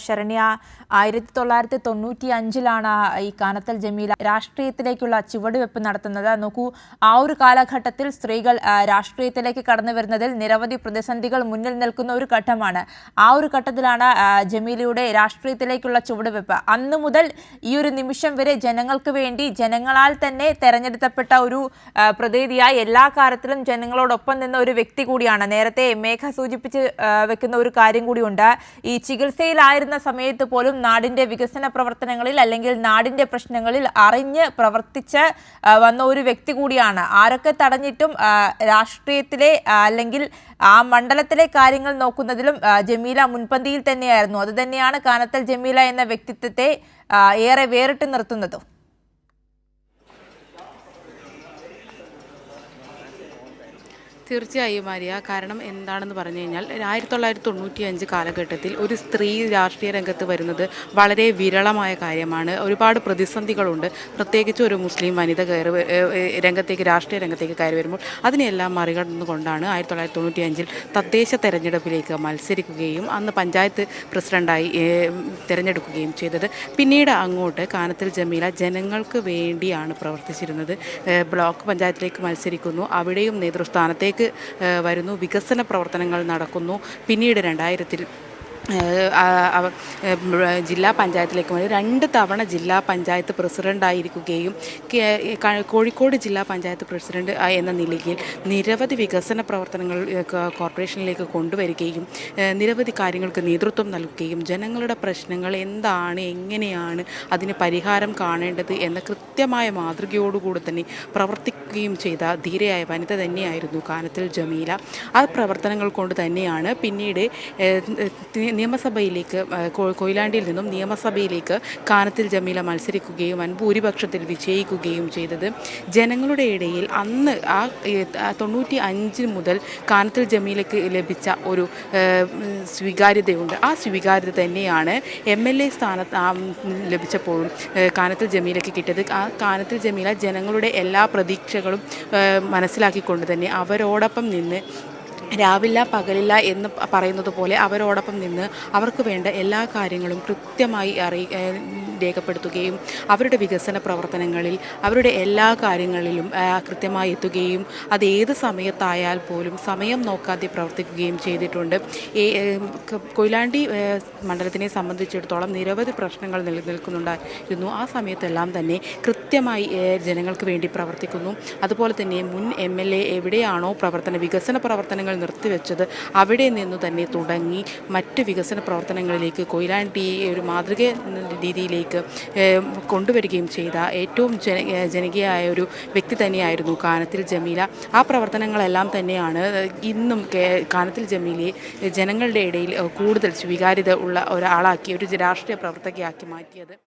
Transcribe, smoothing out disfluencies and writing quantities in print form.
ശരണ്യ 1995 ഈ കാനത്തൽ ജമീല രാഷ്ട്രീയത്തിലേക്കുള്ള ചുവടുവെപ്പ് നടത്തുന്നത്. നോക്കൂ, ആ ഒരു കാലഘട്ടത്തിൽ സ്ത്രീകൾ രാഷ്ട്രീയത്തിലേക്ക് കടന്നു വരുന്നതിൽ നിരവധി പ്രതിസന്ധികൾ മുന്നിൽ നിൽക്കുന്ന ഒരു ഘട്ടമാണ്. ആ ഒരു ഘട്ടത്തിലാണ് ജമീലയുടെ രാഷ്ട്രീയത്തിലേക്കുള്ള ചുവടുവെപ്പ്. അന്നു മുതൽ ഈ ഒരു നിമിഷം വരെ ജനങ്ങൾക്ക് വേണ്ടി ജനങ്ങളാൽ തന്നെ തെരഞ്ഞെടുക്കപ്പെട്ട ഒരു പ്രതിനിധിയായി എല്ലാ കാര്യത്തിലും ജനങ്ങളോടൊപ്പം നിന്ന ഒരു വ്യക്തി കൂടിയാണ്. നേരത്തെ മേഘ സൂചിപ്പിച്ച് വെക്കുന്ന ഒരു കാര്യം കൂടിയുണ്ട്. ഈ ചികിത്സയിലായിരുന്ന സമയത്ത് പോലും നാടിന്റെ വികസന പ്രവർത്തനങ്ങളിൽ അല്ലെങ്കിൽ നാടിന്റെ പ്രശ്നങ്ങളിൽ അറിഞ്ഞ് പ്രവർത്തിച്ച് വന്ന ഒരു വ്യക്തി കൂടിയാണ്. ആരൊക്കെ തടഞ്ഞിട്ടും രാഷ്ട്രീയത്തിലെ അല്ലെങ്കിൽ ആ മണ്ഡലത്തിലെ കാര്യങ്ങൾ നോക്കുന്നതിലും ജമീല മുൻപന്തിയിൽ തന്നെയായിരുന്നു. അത് തന്നെയാണ് കാനത്തൽ ജമീല എന്ന വ്യക്തിത്വത്തെ ഏറെ വേറിട്ട് നിർത്തുന്നത്. തീർച്ചയായും ആര്യ, കാരണം എന്താണെന്ന് പറഞ്ഞു കഴിഞ്ഞാൽ 1995 കാലഘട്ടത്തിൽ ഒരു സ്ത്രീ രാഷ്ട്രീയ രംഗത്ത് വരുന്നത് വളരെ വിരളമായ കാര്യമാണ്. ഒരുപാട് പ്രതിസന്ധികളുണ്ട്. പ്രത്യേകിച്ച് ഒരു മുസ്ലിം വനിത രാഷ്ട്രീയ രംഗത്തേക്ക് കയറി വരുമ്പോൾ അതിനെല്ലാം മറികടന്നുകൊണ്ടാണ് 1995 തദ്ദേശ തെരഞ്ഞെടുപ്പിലേക്ക് മത്സരിക്കുകയും അന്ന് പഞ്ചായത്ത് പ്രസിഡന്റായി തിരഞ്ഞെടുക്കുകയും ചെയ്തത്. പിന്നീട് അങ്ങോട്ട് കാനത്തൽ ജമീല ജനങ്ങൾക്ക് വേണ്ടിയാണ് പ്രവർത്തിച്ചിരുന്നത്. ബ്ലോക്ക് പഞ്ചായത്തിലേക്ക് മത്സരിക്കുന്നു, അവിടെയും നേതൃസ്ഥാനത്തേക്ക് വരുന്നു, വികസന പ്രവർത്തനങ്ങൾ നടക്കുന്നു. പിന്നീട് 2000 ജില്ലാ പഞ്ചായത്തിലേക്ക് വന്ന് 2 തവണ ജില്ലാ പഞ്ചായത്ത് പ്രസിഡൻ്റായിരിക്കുകയും കോഴിക്കോട് ജില്ലാ പഞ്ചായത്ത് പ്രസിഡന്റ് എന്ന നിലയിൽ നിരവധി വികസന പ്രവർത്തനങ്ങൾ കോർപ്പറേഷനിലേക്ക് കൊണ്ടുവരികയും നിരവധി കാര്യങ്ങൾക്ക് നേതൃത്വം നൽകുകയും ജനങ്ങളുടെ പ്രശ്നങ്ങൾ എന്താണ്, എങ്ങനെയാണ് അതിന് പരിഹാരം കാണേണ്ടത് എന്ന കൃത്യമായ മാതൃകയോടുകൂടി തന്നെ പ്രവർത്തിക്കുകയും ചെയ്ത ധീരയായ വനിത തന്നെയായിരുന്നു കാനത്തൽ ജമീല. ആ പ്രവർത്തനങ്ങൾ കൊണ്ട് തന്നെയാണ് പിന്നീട് നിയമസഭയിലേക്ക് കൊയിലാണ്ടിയിൽ നിന്നും നിയമസഭയിലേക്ക് കാനത്തൽ ജമീല മത്സരിക്കുകയും വൻ ഭൂരിപക്ഷത്തിൽ വിജയിക്കുകയും ചെയ്തത്. ജനങ്ങളുടെ ഇടയിൽ അന്ന് ആ 95 മുതൽ കാനത്തൽ ജമീലയ്ക്ക് ലഭിച്ച ഒരു സ്വീകാര്യതയുണ്ട്. ആ സ്വീകാര്യത തന്നെയാണ് MLA സ്ഥാനത്ത് ലഭിച്ചപ്പോഴും കാനത്തൽ ജമീലയ്ക്ക് കിട്ടിയത്. ആ കാനത്തൽ ജമീല ജനങ്ങളുടെ എല്ലാ പ്രതീക്ഷകളും മനസ്സിലാക്കിക്കൊണ്ട് തന്നെ അവരോടൊപ്പം നിന്ന് രാവില്ല പകലില്ല എന്ന് പറയുന്നത് പോലെ അവരോടൊപ്പം നിന്ന് അവർക്ക് വേണ്ട എല്ലാ കാര്യങ്ങളും കൃത്യമായി രേഖപ്പെടുത്തുകയും അവരുടെ വികസന പ്രവർത്തനങ്ങളിൽ അവരുടെ എല്ലാ കാര്യങ്ങളിലും കൃത്യമായി എത്തുകയും അത് ഏത് സമയത്തായാൽ പോലും സമയം നോക്കാതെ പ്രവർത്തിക്കുകയും ചെയ്തിട്ടുണ്ട്. കൊയിലാണ്ടി മണ്ഡലത്തിനെ സംബന്ധിച്ചിടത്തോളം നിരവധി പ്രശ്നങ്ങൾ നിലനിൽക്കുന്നുണ്ടായിരുന്നു. ആ സമയത്തെല്ലാം തന്നെ കൃത്യമായി ജനങ്ങൾക്ക് വേണ്ടി പ്രവർത്തിക്കുന്നു. അതുപോലെ തന്നെ മുൻ MLA എവിടെയാണോ വികസന പ്രവർത്തനങ്ങൾ നിർത്തിവെച്ചത് അവിടെ നിന്നു തന്നെ തുടങ്ങി മറ്റ് വികസന പ്രവർത്തനങ്ങളിലേക്ക് കൊയിലാണ്ടി ഒരു മാതൃക രീതിയിലേക്ക് കൊണ്ടുവരികയും ചെയ്ത ഏറ്റവും ജനകീയമായ ഒരു വ്യക്തി തന്നെയായിരുന്നു കാനത്തൽ ജമീല. ആ പ്രവർത്തനങ്ങളെല്ലാം തന്നെയാണ് ഇന്നും കാനത്തൽ ജമീലയെ ജനങ്ങളുടെ ഇടയിൽ കൂടുതൽ സ്വീകാര്യത ഉള്ള ഒരാളാക്കി, ഒരു രാഷ്ട്രീയ പ്രവർത്തകയാക്കി മാറ്റിയത്.